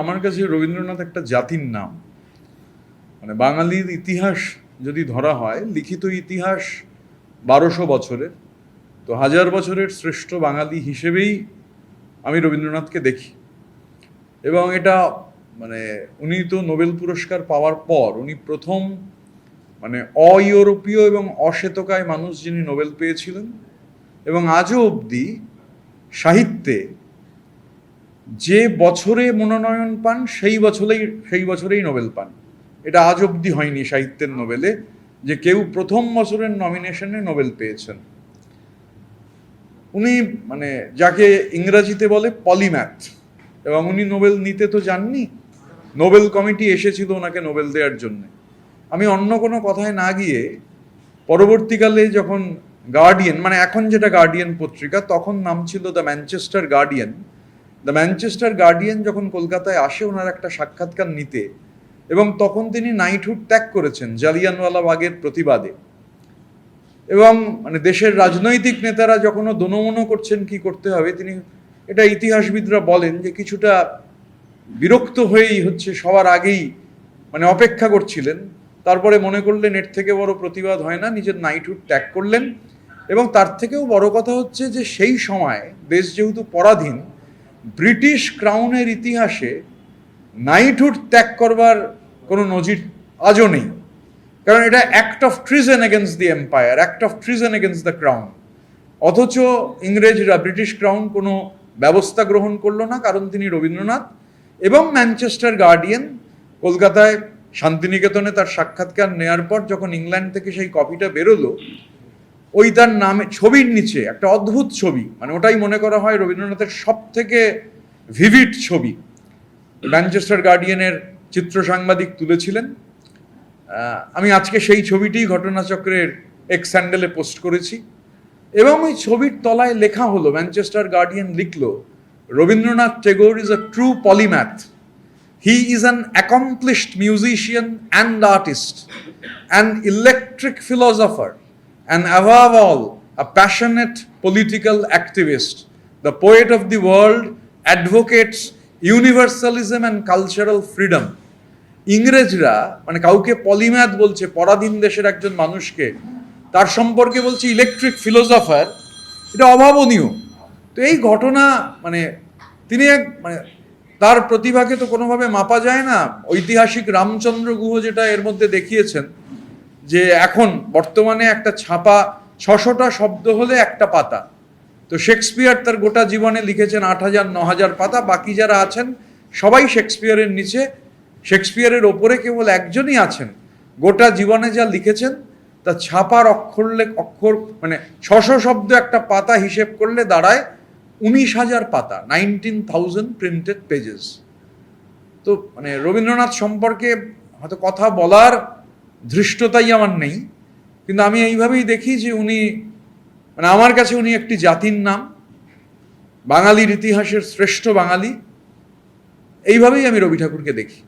আমার কাছে রবীন্দ্রনাথ একটা জাতির নাম। মানে বাঙালির ইতিহাস যদি ধরা হয়, লিখিত ইতিহাস 1200 বছরের, তো 1000 বছরের শ্রেষ্ঠ বাঙালি হিসেবেই আমি রবীন্দ্রনাথকে দেখি। এবং এটা মানে উনি তো নোবেল পুরস্কার পাওয়ার পর উনি প্রথম মানে অইউরোপীয় এবং অশ্বেতকায় মানুষ যিনি নোবেল পেয়েছিলেন। এবং আজও অবধি সাহিত্যে যে বছরে মনোনয়ন পান সেই বছরেই নোবেল পান। এটা আজ অবধি হয়নি সাহিত্যের নোবেলে যে কেউ প্রথম বছরের নমিনেশনে নোবেল পেয়েছেন। উনি মানে যাকে ইংরেজিতে বলে পলিম্যাথ, এবং উনি নোবেল নিতে তো যাননি, নোবেল কমিটি এসেছিল ওনাকে নোবেল দেওয়ার জন্য। আমি অন্য কোনো কথায় না গিয়ে পরবর্তীকালে যখন গার্ডিয়ান, মানে এখন যেটা গার্ডিয়ান পত্রিকা, তখন নাম ছিল the Manchester guardian, the Manchester guardian যখন কলকাতায় আসে ওনার একটা সাক্ষাৎকার নিতে, এবং তখন তিনি নাইটহুড ত্যাগ করেছেন জালিয়ানওয়ালাবাগের প্রতিবাদে। এবং মানে দেশের রাজনৈতিক নেতারা যখনও দোনমনো করছেন কি করতে হবে, তিনি, এটা ইতিহাসবিদরা বলেন যে কিছুটা বিরক্ত হয়েই হচ্ছে সবার আগেই মানে অপেক্ষা করছিলেন। তারপরে মনে করলেন এর থেকে বড় প্রতিবাদ হয় না, নিজের নাইটহুড ত্যাগ করলেন। এবং তার থেকেও বড় কথা হচ্ছে যে সেই সময় দেশ যেহেতু পরাধীন, ব্রিটিশ ক্রাউনের ইতিহাসে নাইটহুড ত্যাগ করবার কোনো নজির আজও নেই। কারণ এটা act of treason against the empire, act of treason against the crown. অথচ ইংরেজরা, ব্রিটিশ ক্রাউন কোনো ব্যবস্থা গ্রহণ করলো না, কারণ তিনি রবীন্দ্রনাথ। এবং ম্যানচেস্টার গার্ডিয়ান কলকাতায় শান্তিনিকেতনে তার সাক্ষাৎকার নেওয়ার পর যখন ইংল্যান্ড থেকে সেই কপিটা বেরোলো, ওই তার নামে ছবির নিচে একটা অদ্ভুত ছবি, মানে ওটাই মনে করা হয় রবীন্দ্রনাথের সব থেকে ভিভিড ছবি, ম্যানচেস্টার গার্ডিয়ানের চিত্র সাংবাদিক তুলেছিলেন। আমি আজকে সেই ছবিটি ঘটনাচক্রের এক্স হ্যান্ডেলে পোস্ট করেছি। এবং ওই ছবির তলায় লেখা হলো, ম্যানচেস্টার গার্ডিয়ান লিখলো, Rabindranath Tagore is a true polymath, he is an accomplished musician and artist, an electric philosopher, and above all, a passionate political activist. The poet of the world advocates universalism and cultural freedom. ইংরেজরা মানে কাউকে polymath বলছে, পরাধীন দেশের একজন মানুষকে, তার সম্পর্কে বলছে ইলেকট্রিক ফিলোসফার, এটা অভাবনীয়। তো এই ঘটনা মানে তিনি এক মানে তার প্রতিভাকে তো কোনোভাবে মাপা যায় না। ঐতিহাসিক রামচন্দ্র গুহ যেটা এর মধ্যে দেখিয়েছেন, যে এখন বর্তমানে একটা ছাপা 600টা শব্দ হলে একটা পাতা, তো শেক্সপিয়ার তার গোটা জীবনে লিখেছেন 8000-9000 পাতা, বাকি যারা আছেন সবাই শেক্সপিয়ারের নিচে, শেক্সপিয়ারের ওপরে কেবল একজনই আছেন গোটা জীবনে যা লিখেছেন তা ছাপার অক্ষর মানে 600 শব্দ একটা পাতা হিসেব করলে দাঁড়ায় 19,000 পাতা, 19,000 প্রিন্টেড পেজেস। তো মানে রবীন্দ্রনাথ সম্পর্কে হয়তো কথা বলার ধৃষ্টতাই আমার নেই, কিন্তু আমি এইভাবেই দেখি যে উনি মানে আমার কাছে উনি একটি জাতির নাম, বাঙালির ইতিহাসের শ্রেষ্ঠ বাঙালি। এইভাবেই আমি রবি ঠাকুরকে দেখি।